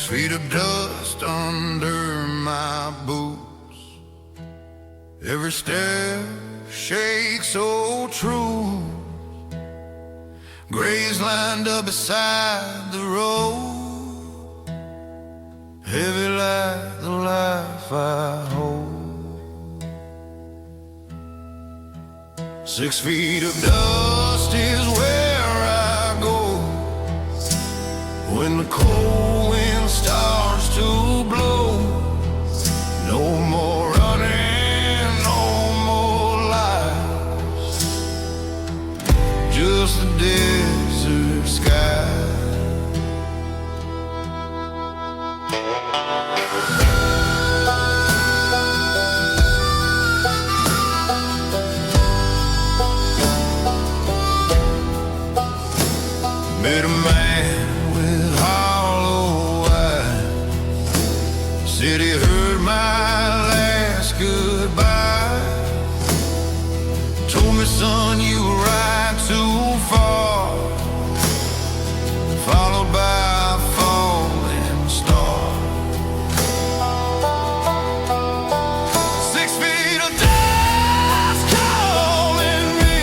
feet of dust under my boots. Every step shakes so true. Graves lined up beside the road, heavy like the life I hold. 6 feet of dust is where I go when the cold wind starts to blow. No more running, no more lies, just the desert sky. Met a man with hollow eyes, said he heard my last goodbye. Told me, son, you were right too far, followed by a falling star. 6 feet of dust calling me,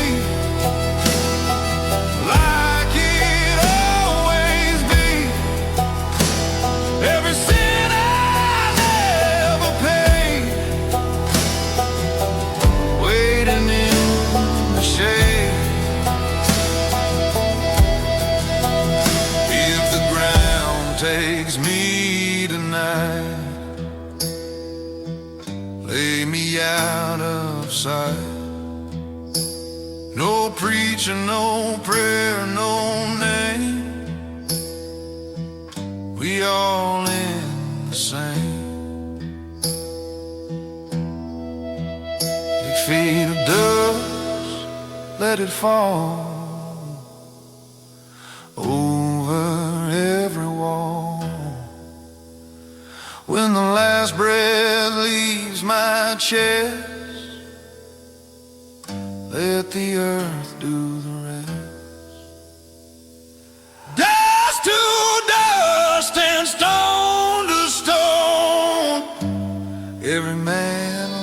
like it always be. Every sin I never paid, waiting in the shade. If the ground takes me tonight, lay me out of sight. No preacher, no prayer, no name, we all in the same. 6 feet of dust, let it fall over every wall. When the last breath leaves my chest, let the earth do the rest. Dust to dust and stone to stone, every man alone.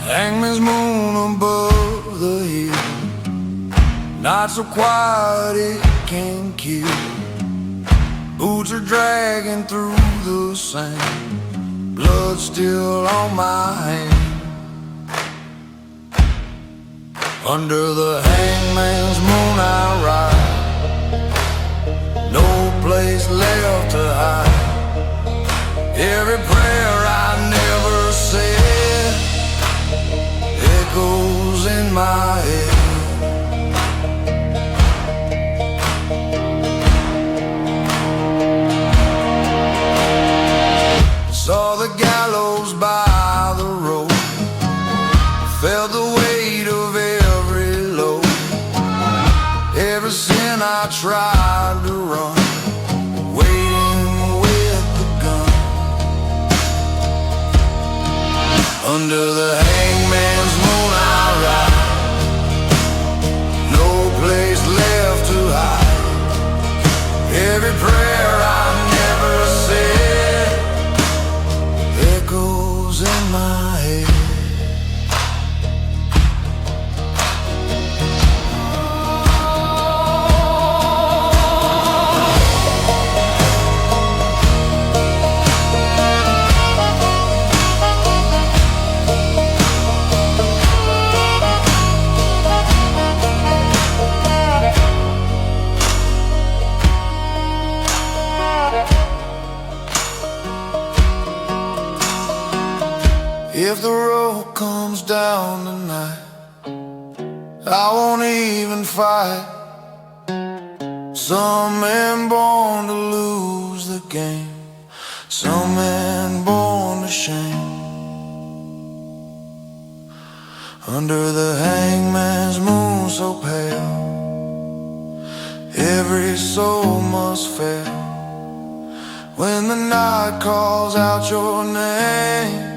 Hangman's moon above the hill, not so quiet it can kill. Boots are dragging through the sand, blood still on my hand. Under the hangman's moon I ride, no place left to hide. Every prayer I never said echoes in my head. Saw the gallows by the road, felt the weight of every load. Every sin I tried to run, waiting with the gun. Under the hangman's moon I ride, no place my head. If the road comes down tonight, I won't even fight. Some men born to lose the game, some men born to shame. Under the hangman's moon so pale, every soul must fail. When the night calls out your name,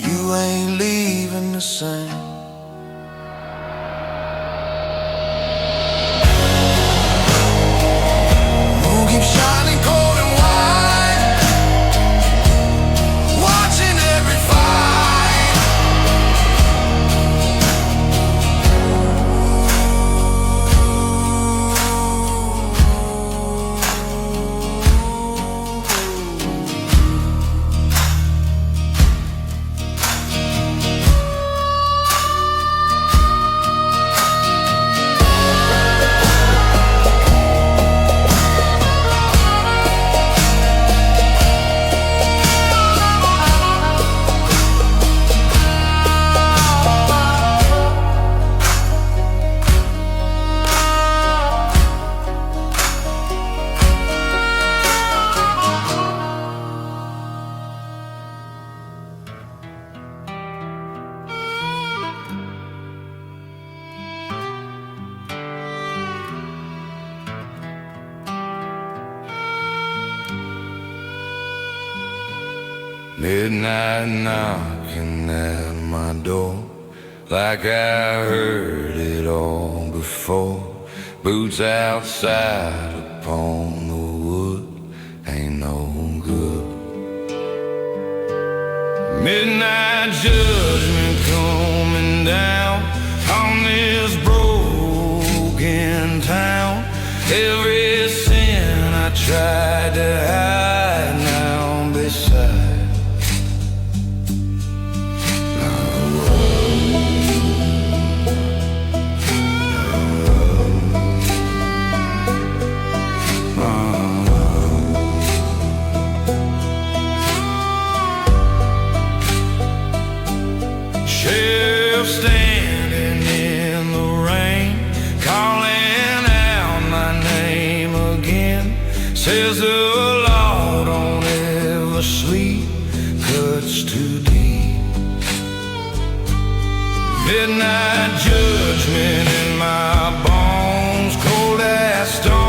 you ain't leaving the same. Moon keeps shining cold and white, watching every fight. Midnight knocking at my door, like I heard it all before. Boots outside upon the wood, ain't no good. Midnight judgment coming down on this broken town. Every sin I tried to hide now beside. Standing in the rain, calling out my name again. Says the law don't ever sleep, cuts too deep. Midnight judgment in my bones, cold as stones.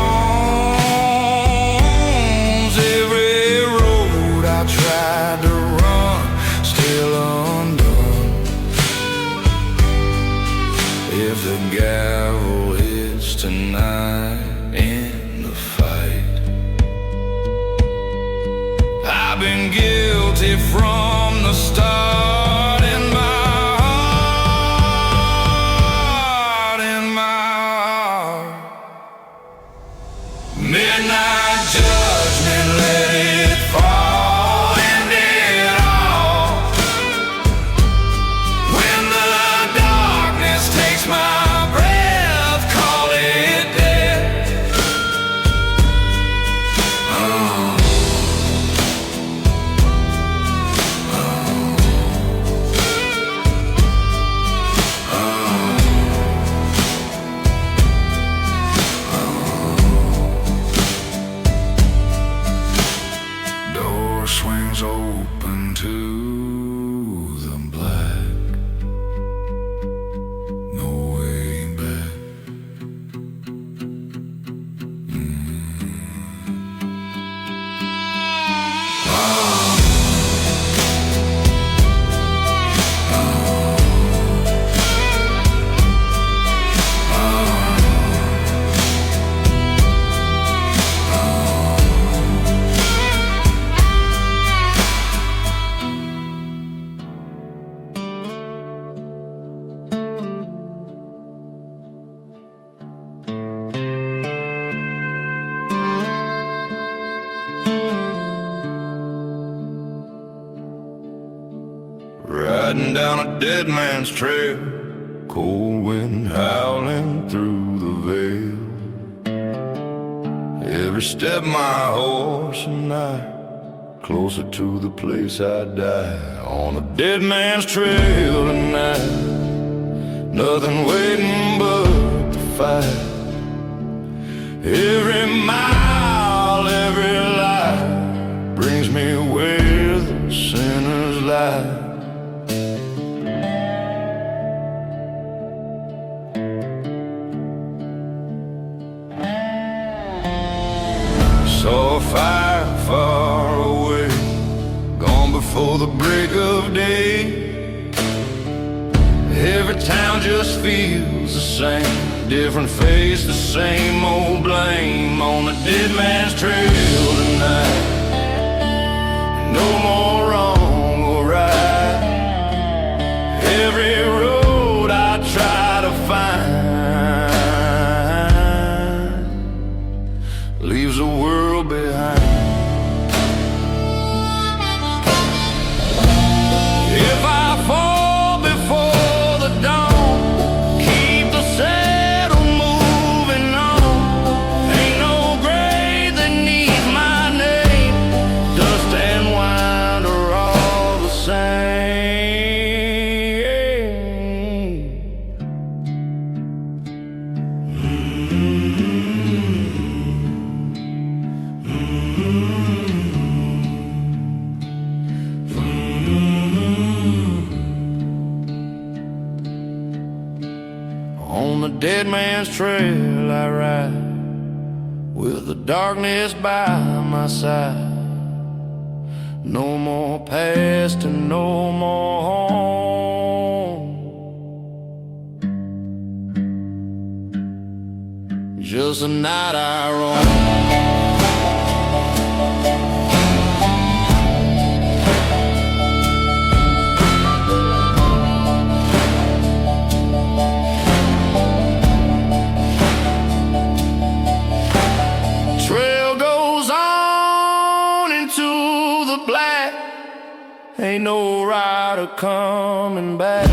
Every road I tried to run, still undone. If the gavel hits tonight in the fight, I've been guilty from the start, and my riding down a dead man's trail, cold wind howling through the veil. Every step my horse and I, closer to the place I die. On a dead man's trail tonight, nothing waiting but the fight. Every mile, every life brings me where the sinners lie. Saw a fire far away, gone before the break of day. Every town just feels the same, different face, the same old blame. On a dead man's trail tonight, no more wrong or right. Every road I try to find leaves a world behind. If I fall before the dawn, keep the saddle moving on. Ain't no grave that needs my name, dust and wind are all the same. On the dead man's trail I ride, with the darkness by my side. No more past and no more home, just a night I roam. Black, ain't no rider coming back.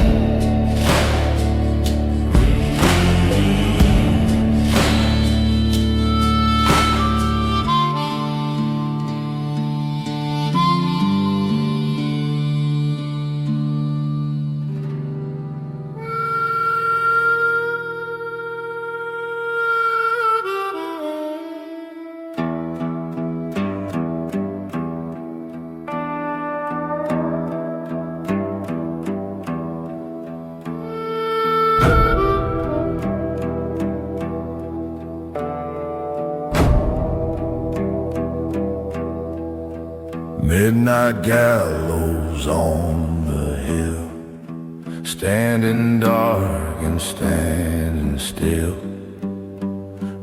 Midnight gallows on the hill, standing dark and standing still.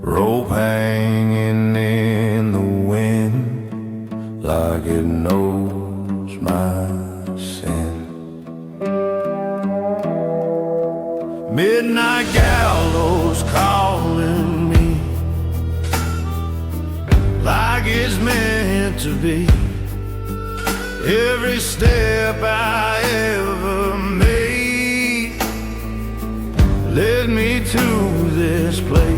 Rope hanging in the wind, like it knows my sin. Midnight gallows calling me, like it's meant to be. Every step I ever made led me to this place.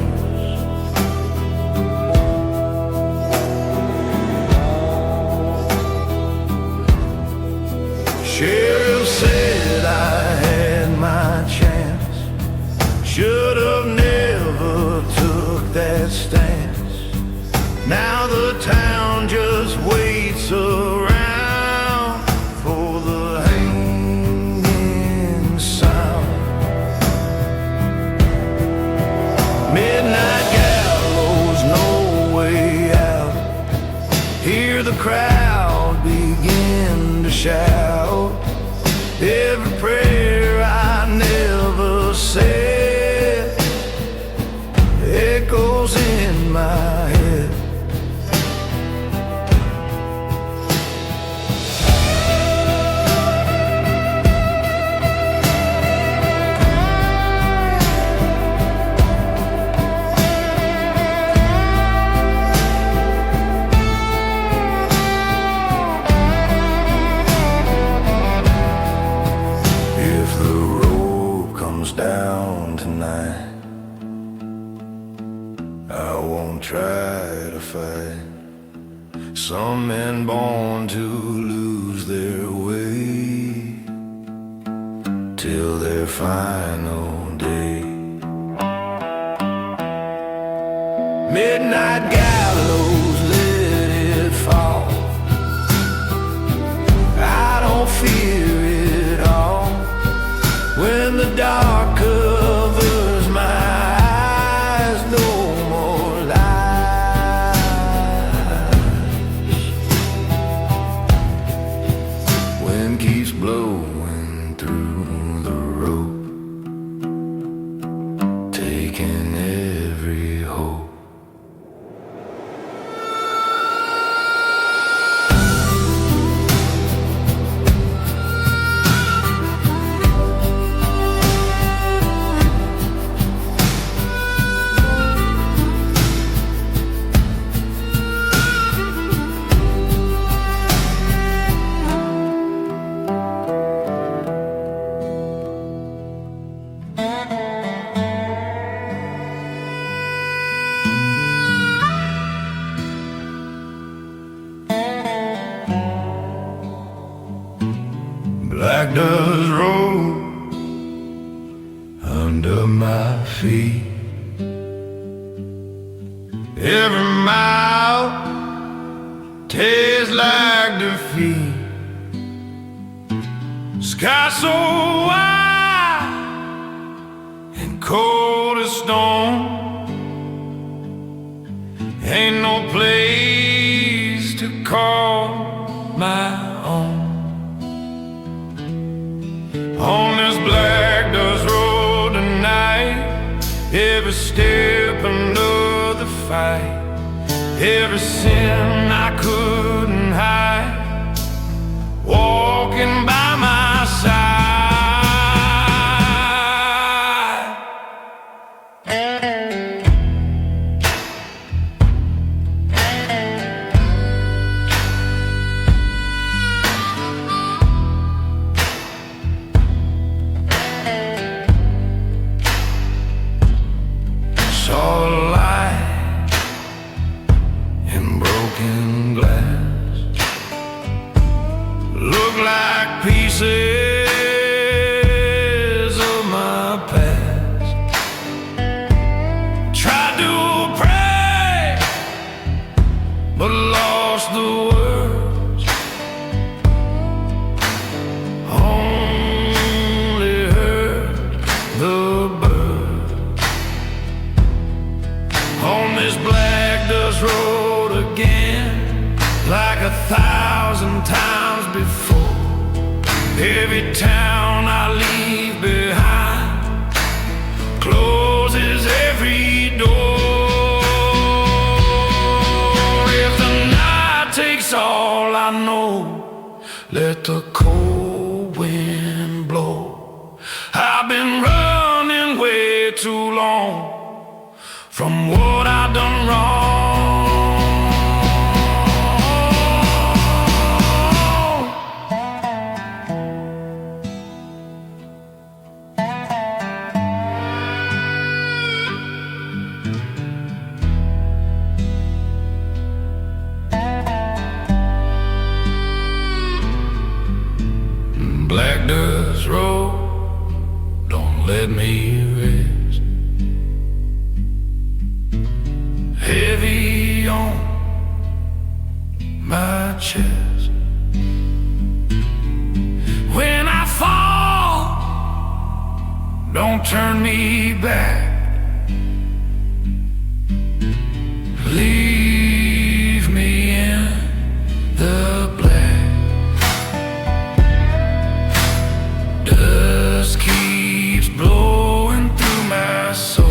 Sheriff said I had my chance, should have never took that stance. Now the town just waits around for the hanging sound. Midnight gallows, no way out. Hear the crowd begin to shout. Every prayer I never said echoes in my head. down tonight. I won't try to fight. Some men born to lose their way till their final day. Midnight gallows, let it fall. I don't fear it all. When the dark covers my eyes, no more lies. Wind keeps blowing through the rope, taking every hope. Black dust roll under my feet. Every mile tastes like defeat. Sky so wide and cold as stone. Ain't no place to call my own. On this black dust road tonight, every step another fight, every sin I couldn't hide, walking by my side. Saw a light in broken glass, look like pieces of my past. Tried to pray, but lost the words. Only heard the birds. On this black dust road again, like 1,000 times before. Every town I leave behind closes every door. If the night takes all I know, let the cold wind blow. I've been running way too long from what I've done wrong. Black dust road, don't let me rest. Heavy on my chest. When I fall, don't turn me back. Leave me in the black. Dust keeps blowing through my soul.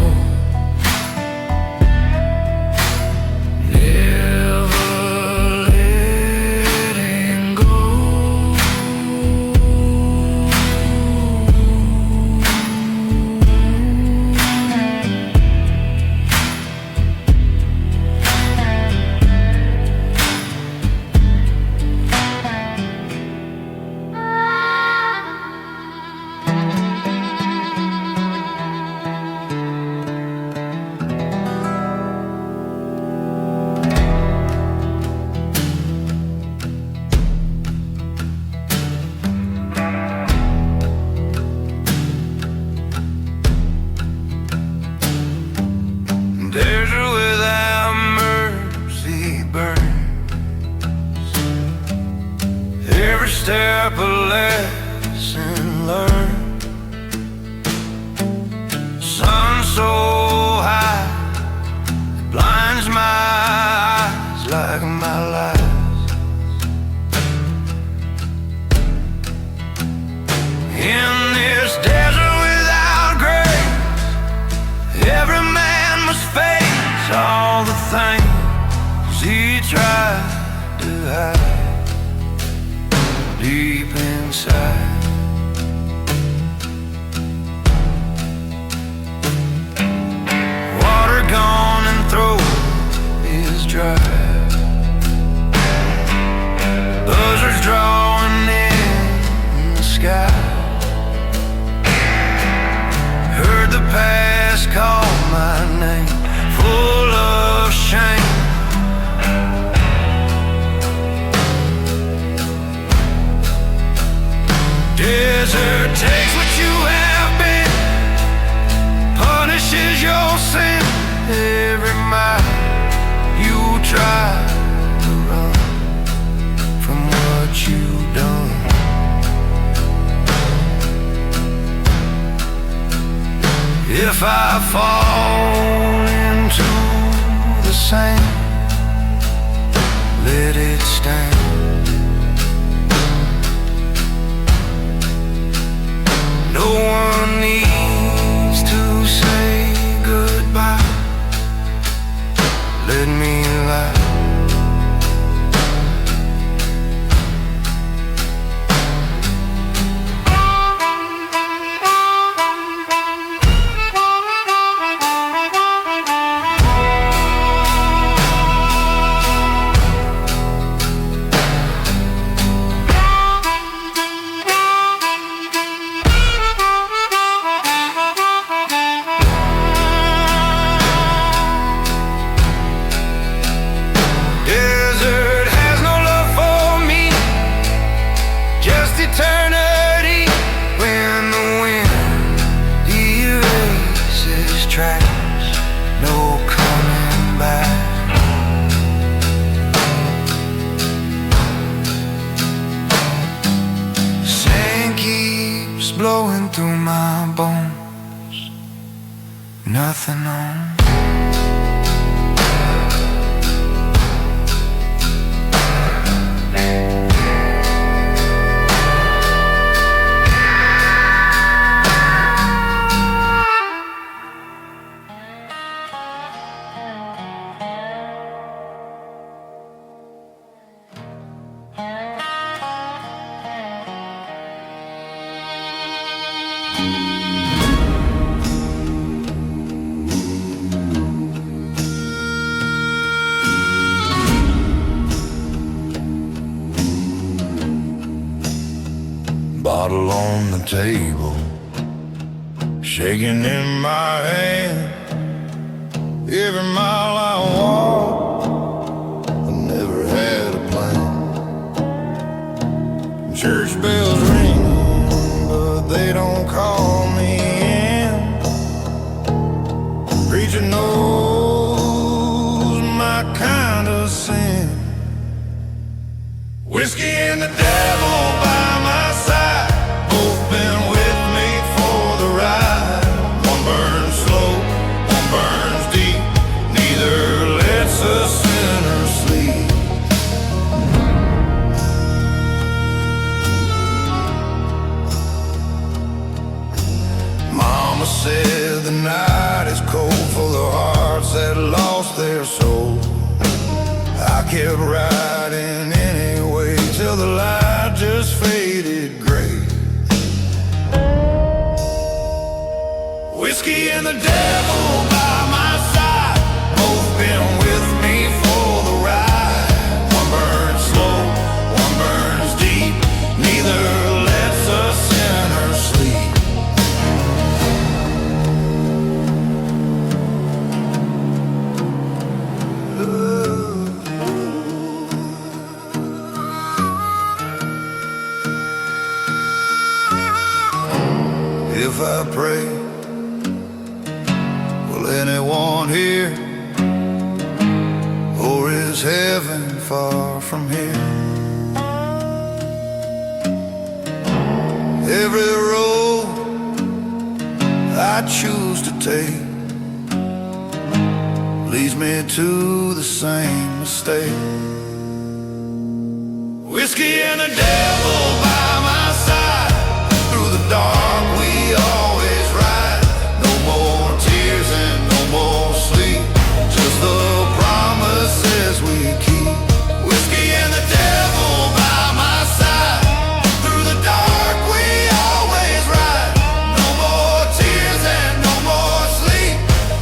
desert takes what you have been, punishes your sin. Every mile you try to run from what you've done. If I fall into the sand, let it stand. No one needs to say goodbye. Let me lie. Eternity, when the wind erases tracks, no coming back. Sand keeps blowing through my bones, nothing on. Bottle on the table, shaking in my hand. Every mile I walk, I never had a plan. Church bells ring, but they don't call me in. Preacher knows my kind of sin. Whiskey and the devil by my side, both been with me for the ride. One burns slow, one burns deep, neither lets a sinner sleep. Mama said the night is cold for the hearts that lost their soul. I kept riding anyway till the light just faded gray. Whiskey and the devil by my side, both been with me for the ride. One burns slow, one burns deep, neither lets a sinner sleep. If I pray, will anyone hear? Or is heaven far from here? Every road I choose to take leads me to the same mistake. Whiskey and the devil by my side, through the dark we always ride. No more tears and no more sleep, just the promises we keep. Whiskey and the devil by my side, through the dark we always ride. No more tears and no more sleep,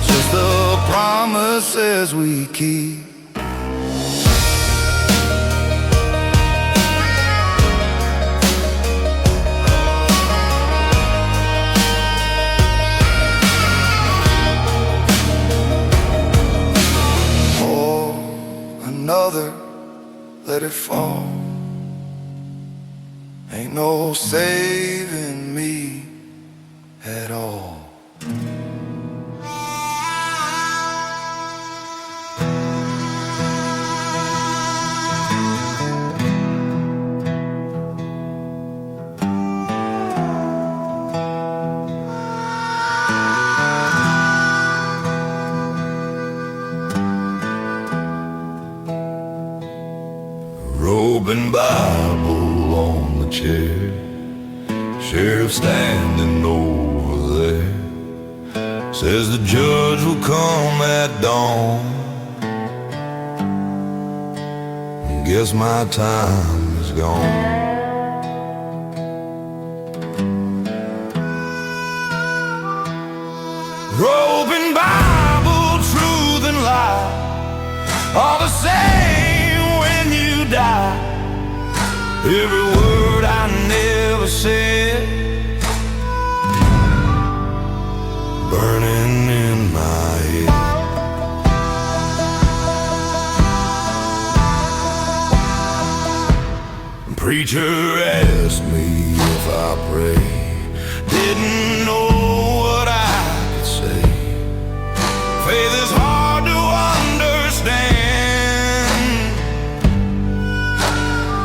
just the promises we keep. Another, let it fall. Ain't no saving standing over there. Says the judge will come at dawn. Guess my time is gone. Rope and Bible, truth and lie, all the same when you die. Every word I never said, burning in my head. Preacher asked me if I pray. Didn't know what I could say. Faith is hard to understand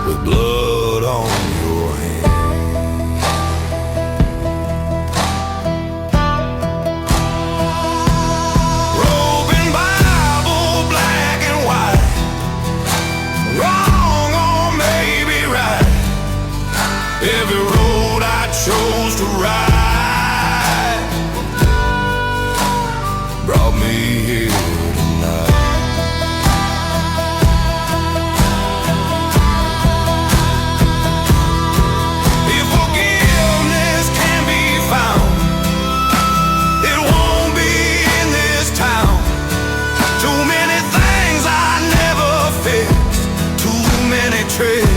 with blood on your hands. Rope and Bible, black and white, wrong or maybe right. Every road I chose to ride brought me here tonight. If forgiveness can be found, it won't be in this town. Too many things I never fixed, too many tricks.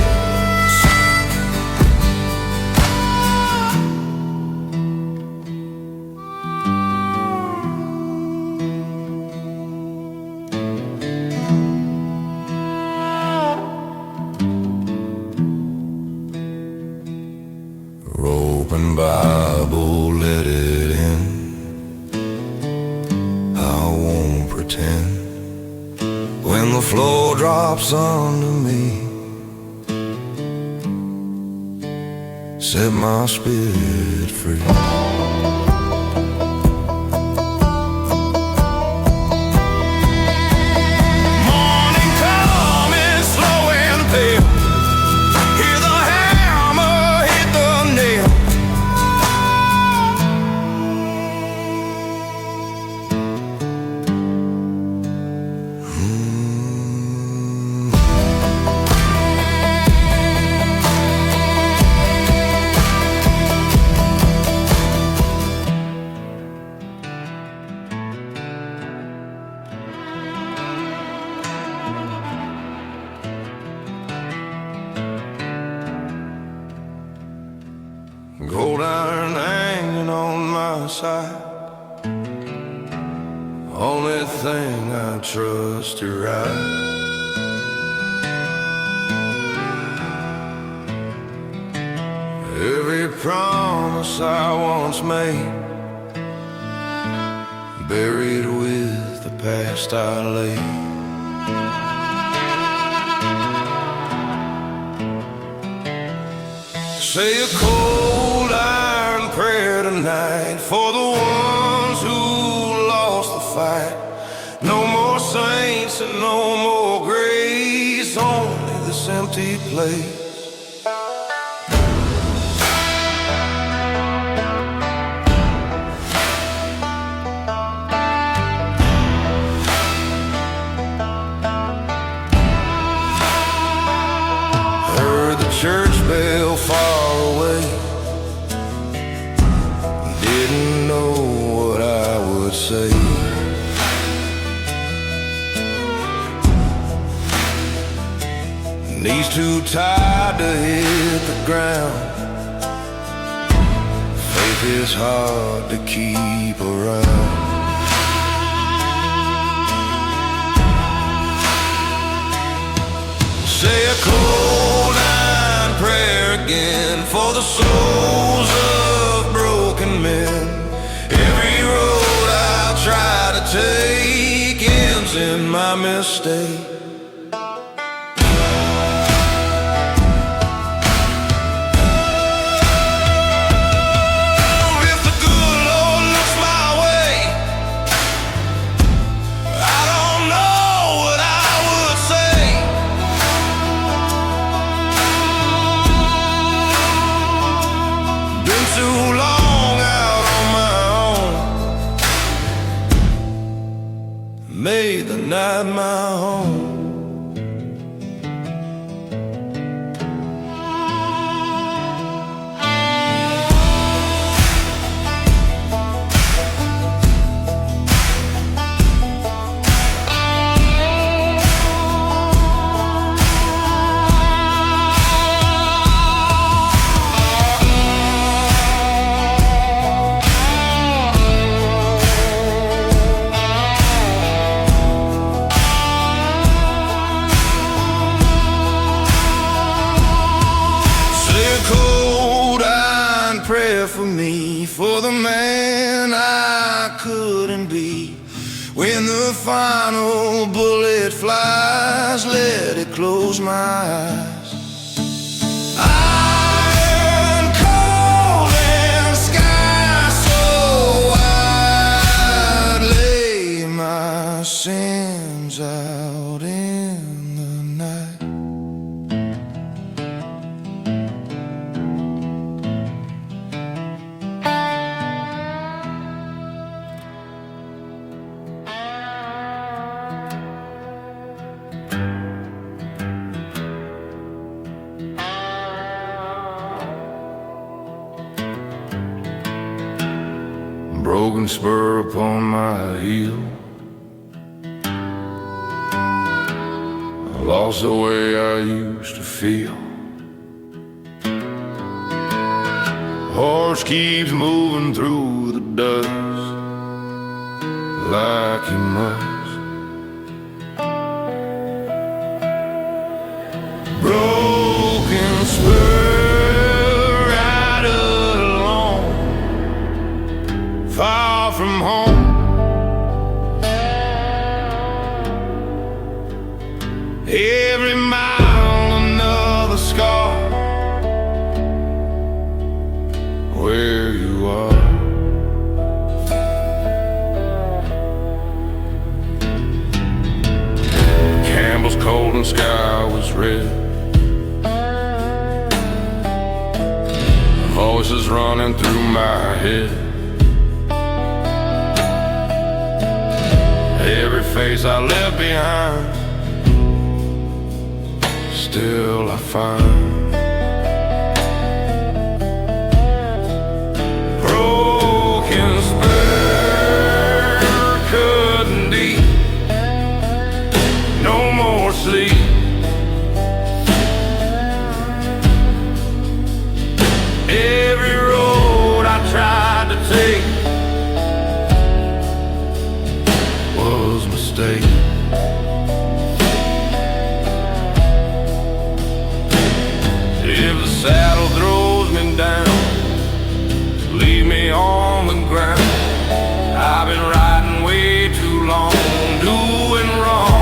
Open Bible, let it in. I won't pretend. When the floor drops under me, set my spirit free. Morning coming, slow and pale. Hear the hammer hit the nail. Gold iron hanging on my side, only thing I trust to ride. Every promise I once made, buried with the past I laid. Say a cold iron prayer tonight for the ones who lost the fight. No more saints and no more grace, only this empty place. Heard the church bell far away, didn't know what I would say. Knees too tired to hit the ground, faith is hard to keep around. Say a cold iron prayer again for the souls of broken men. Every road I'll try to take ends in my mistake. If the good Lord looks my way, I don't know what I would say. Been too long at my home. Prayer for me, for the man I couldn't be. When the final bullet flies, let it close my eyes. Iron cold and sky so wide, lay my sins out in the night. Broken spur upon my heel, I lost the way I used to feel. Horse keeps moving through the dust like he must. Broken spur, right alone, far from home. Every mile another scar, where you are. Campbell's cold and sky was red. Voices running through my head. Every face I left behind, still I find. Broken spur, couldn't eat, no more sleep. Every road I tried to take was a mistake. If the saddle throws me down, leave me on the ground. I've been riding way too long, doing wrong.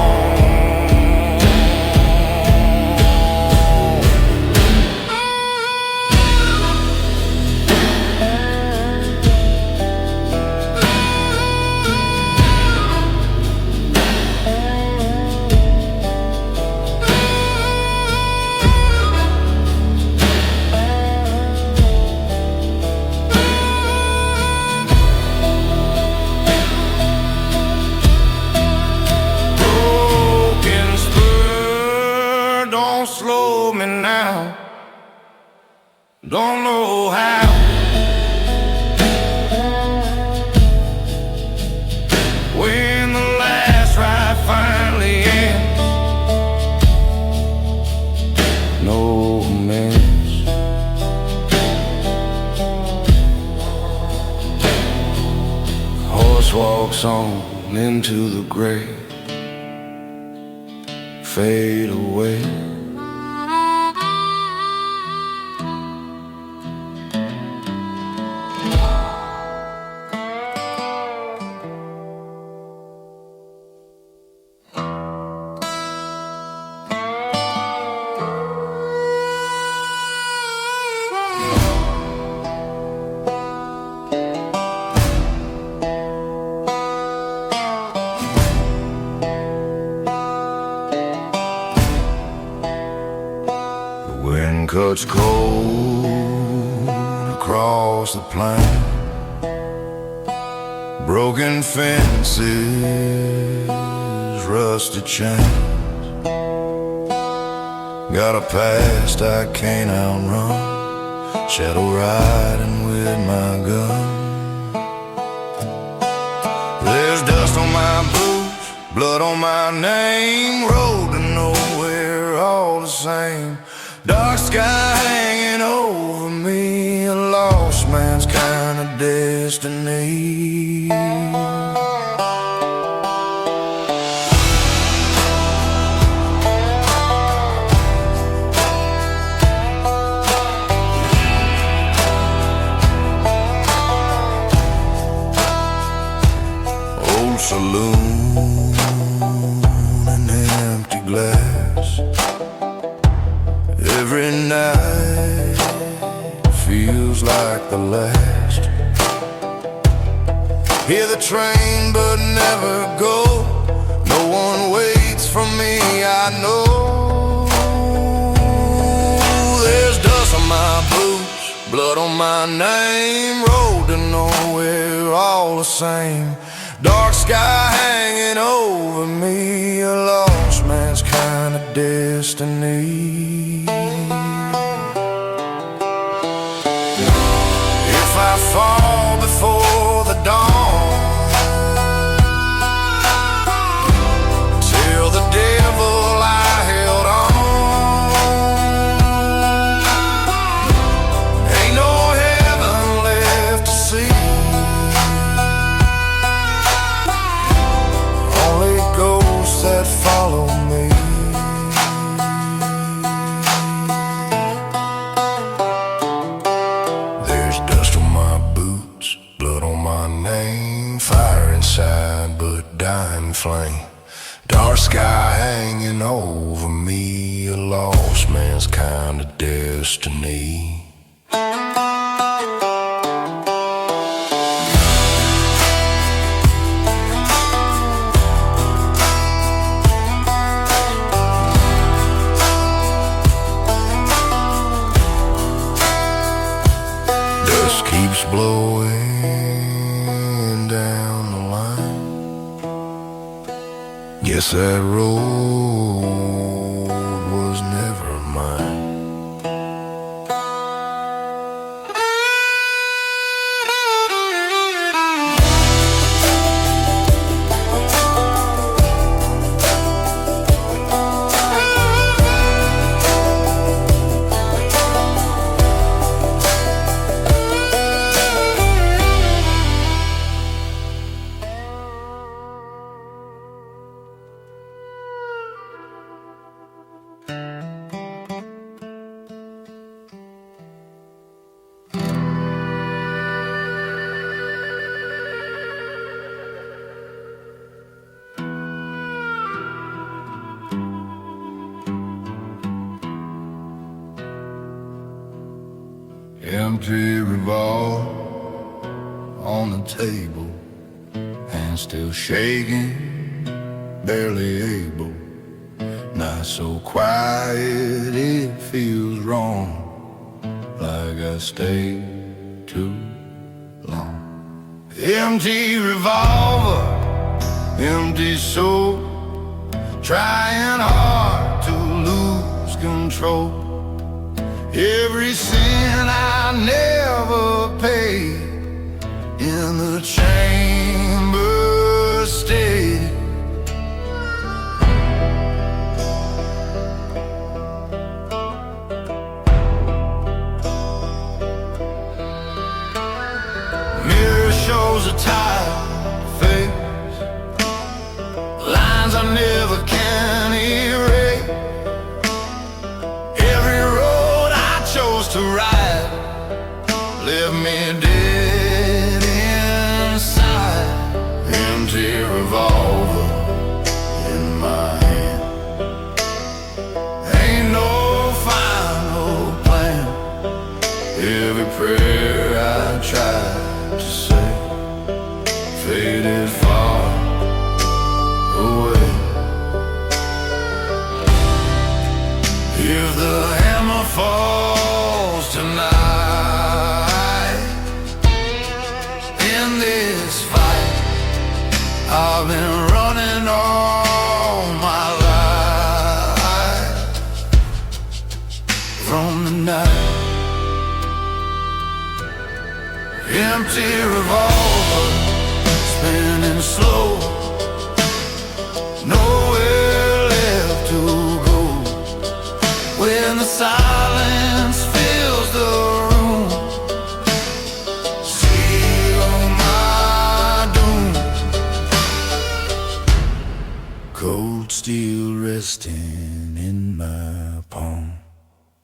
Don't slow me now, don't know how. When the last ride finally ends, no amends. Horse walks on into the grave, fade away. Wind cuts cold across the plain. Broken fences rusted chains. Got a past I can't outrun, shadow riding with my gun. There's dust on my boots, blood on my name, road to nowhere, all the same. Dark sky hanging over me, a lost man's kind of destiny. Old saloon and empty glass, every night feels like the last. Hear the train but never go, no one waits for me, I know. There's dust on my boots, blood on my name, road to nowhere, all the same. Dark sky hanging over me, a lost man's kind of destiny. If I fall before the dawn, tell the devil I held on. Ain't no heaven left to see, only ghosts that follow me. There's dust on my boots, blood on my name, fire inside but dying flame. Dark sky hanging over me, a lost man's kind of destiny. Dust keeps blowing down the line. Guess that road was never mine. Empty revolver on the table, hands still shaking, barely able. Not so quiet, it feels wrong, like I stayed too long. Empty revolver, empty soul, trying hard to lose control. Every sin I never paid, in the chamber stayed. Mirror shows a tired face, lines I never can erase. Every road I chose to ride left me dead inside. Empty revolver in my hand, ain't no final plan. Every prayer I tried to say faded far away. If the hammer falls tonight, in this fight I've been running all empty revolver spinning slow, nowhere left to go. When the silence fills the room, seal my doom. Cold steel resting in my palm,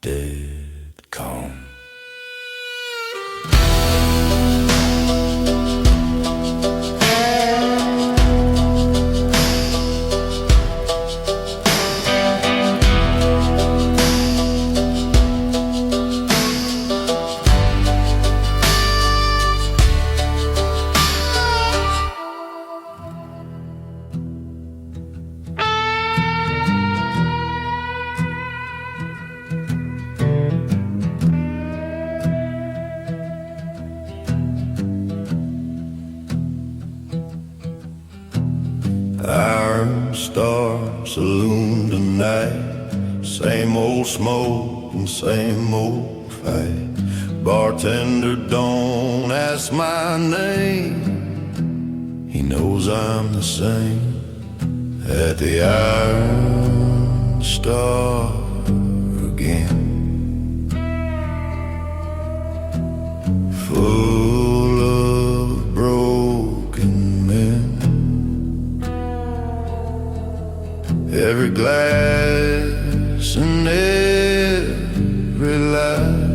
dead calm. Iron Star Saloon tonight, same old smoke and same old fight. Bartender don't ask my name, he knows I'm the same at the Iron Star again. Full of broken men, every glass and every light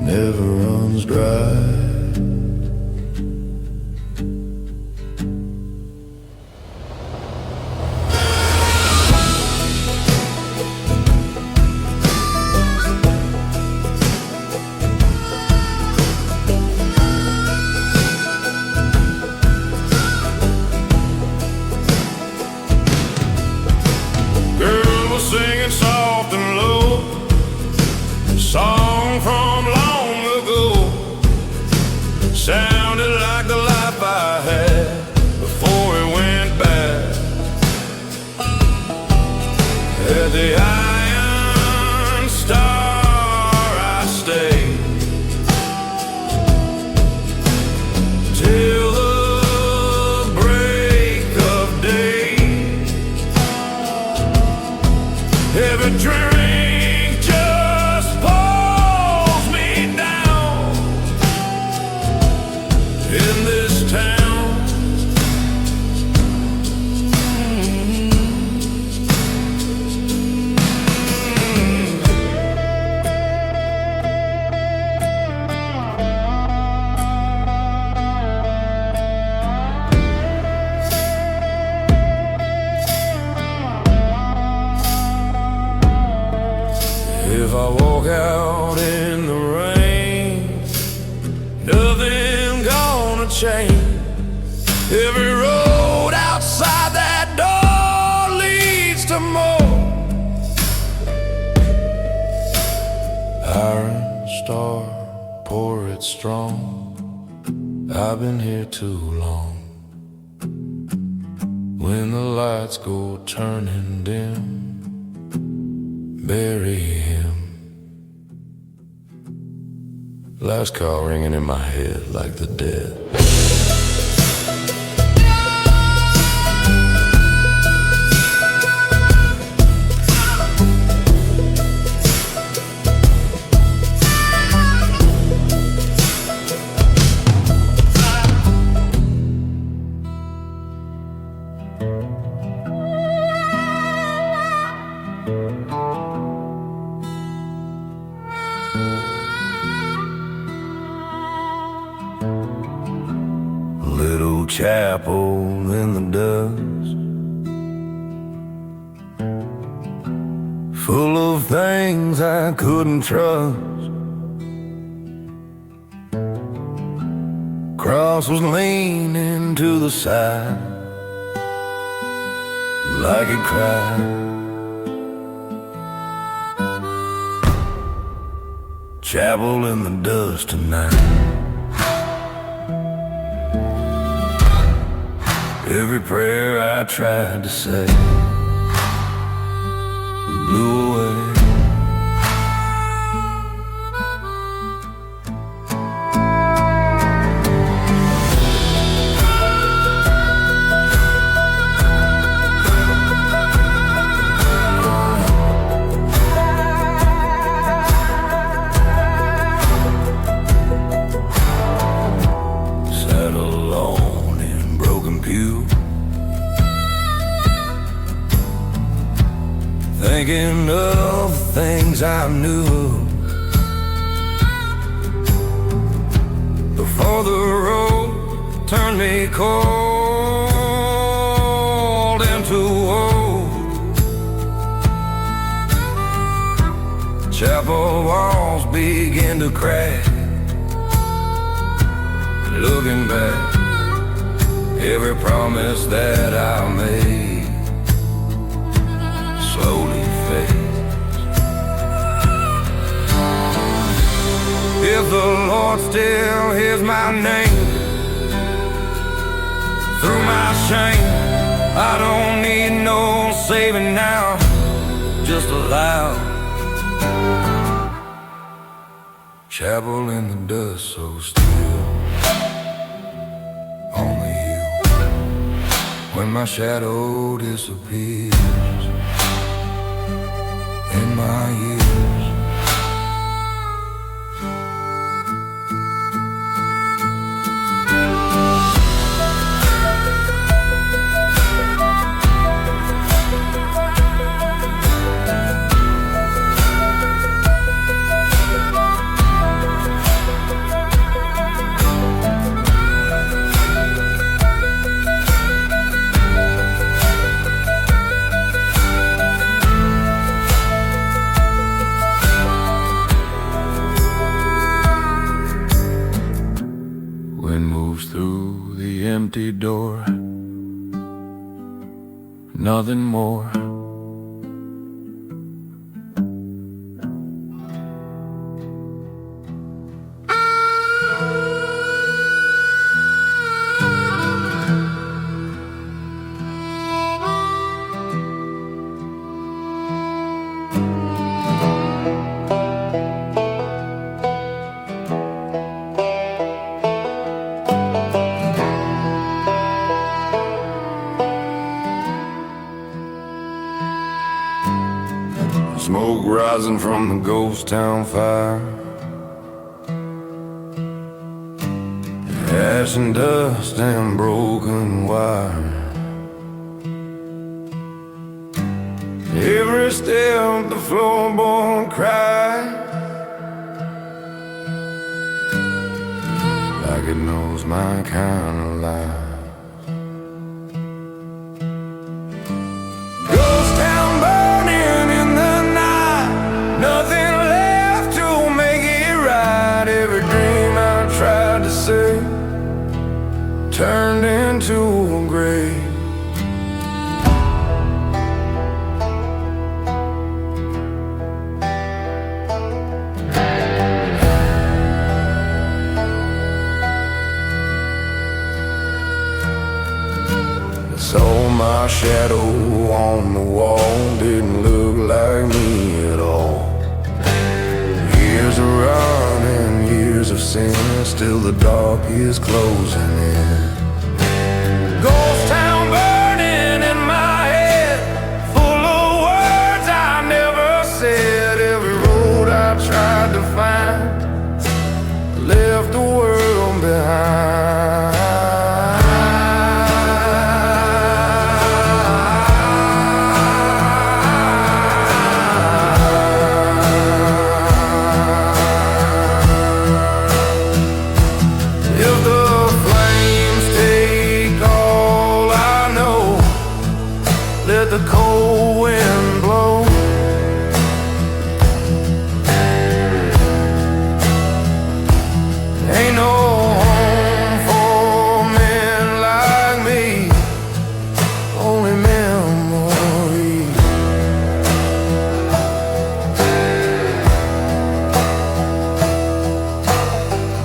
never runs dry. Singing soft and low, a song from long ago, sounded like the life I had before it went bad. At the Iron Star I stayed till the break of day. Every drink just pulls me down in this town. If I walk out in the rain, nothing gonna change. Every road outside that door leads to more. Iron Star, pour it strong, I've been here too long. When the lights go turning dim, bury him. Last call ringing in my head like the dead. Little chapel in the dust, full of things I couldn't trust. Cross was leaning to the side like it cried. Chapel in the dust tonight. Every prayer I tried to say blew away. thinking of things I knew before the road turned me cold into woe. Chapel walls begin to crack. Looking back, every promise that I made slowly fades. If the Lord still hears my name through my shame, I don't need no saving now, just allow chapel in the dust so still. Only you, when my shadow disappears in my years. Through the empty door, nothing more. Smoke rising from the ghost town fire, ash and dust and broken wire. Every step the floorboard cries, like it knows my kind of life. Turned into a grave. I saw my shadow on the wall, didn't look like me at all. Years of running, years of sin, still the dark is closing in. Ghost town burning in my head, full of words I never said. Every road I tried to find left the world behind. Let the cold wind blow. Ain't no home for men like me, only memories.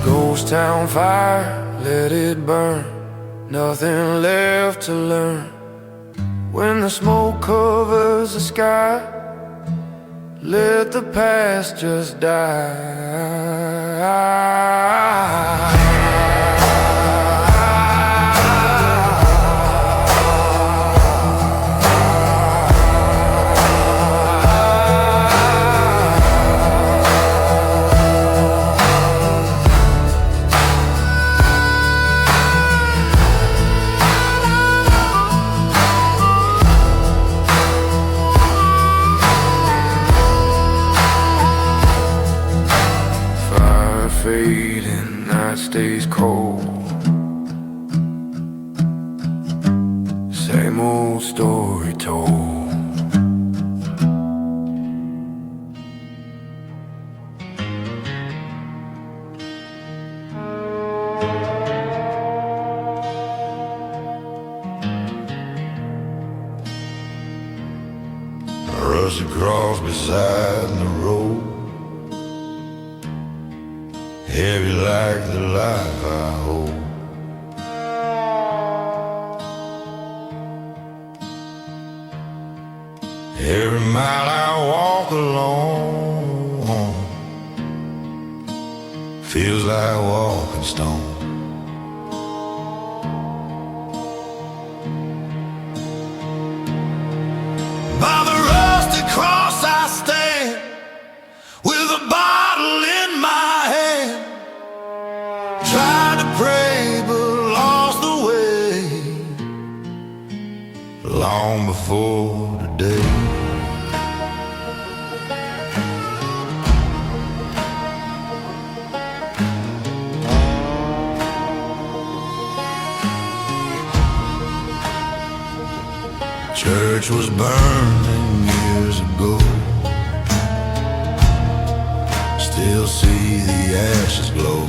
Ghost town fire, let it burn, nothing left to learn. When the smoke covers the sky, let the past just die. night stays cold. Same old story told. Rusty cross beside the road, heavy like the life I hold. Every mile I walk alone feels like walking stone. By the rusted cross I stand, with a bottle in my hand. Tried to pray but lost the way, long before today. Church was burning years ago, still see the ashes glow.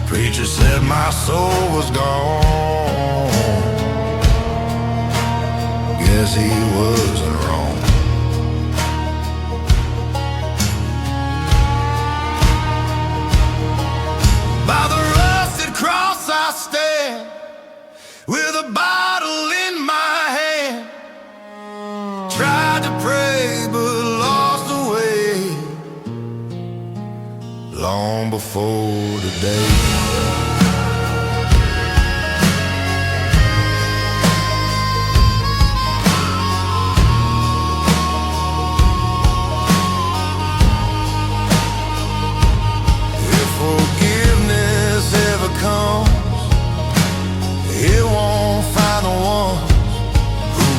Preacher said my soul was gone, guess he wasn't wrong. By the rusted cross I stand, with a bottle in my hand. Tried to pray but lost the way, long before today.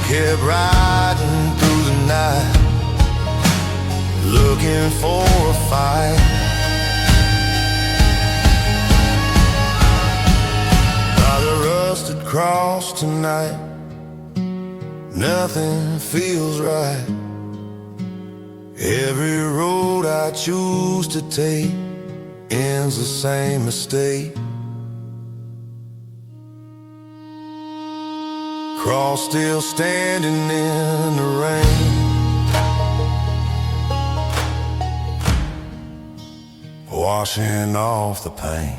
Kept riding through the night, looking for a fight. By the rusted cross tonight, nothing feels right. Every road I choose to take ends the same mistake. Cross still standing in the rain, washing off the pain.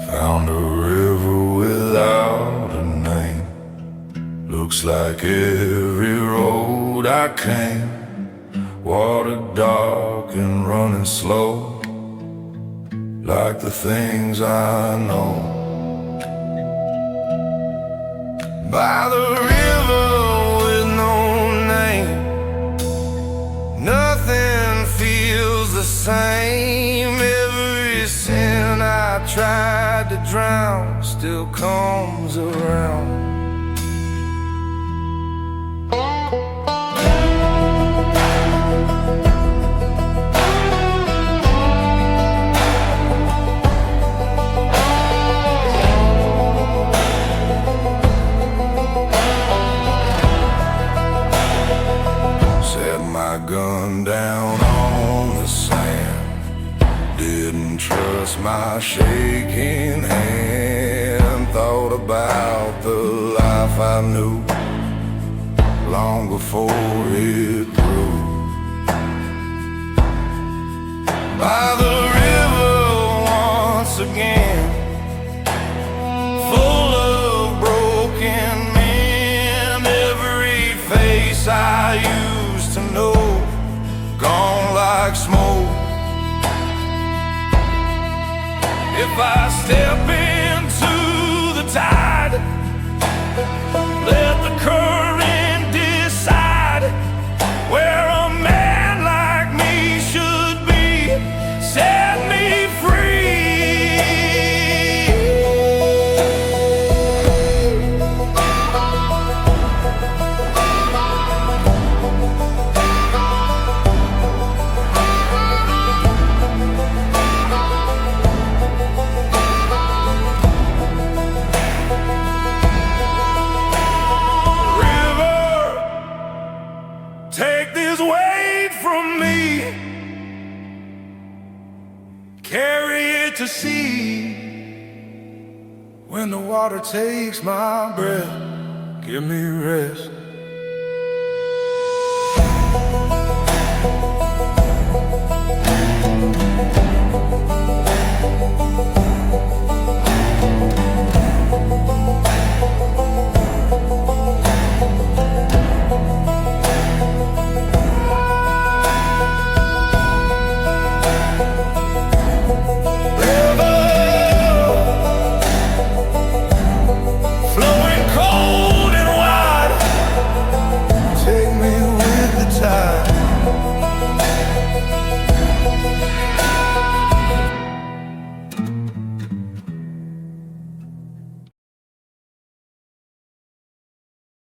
Found a river without a name, looks like every road I came. Water dark and running slow, like the things I know. By the river with no name, nothing feels the same. Every sin I tried to drown still comes around. Set my gun down on the sand, didn't trust my shaking hand. Thought about the life I knew long before it grew. By the river once again, to sea. When the water takes my breath, give me rest.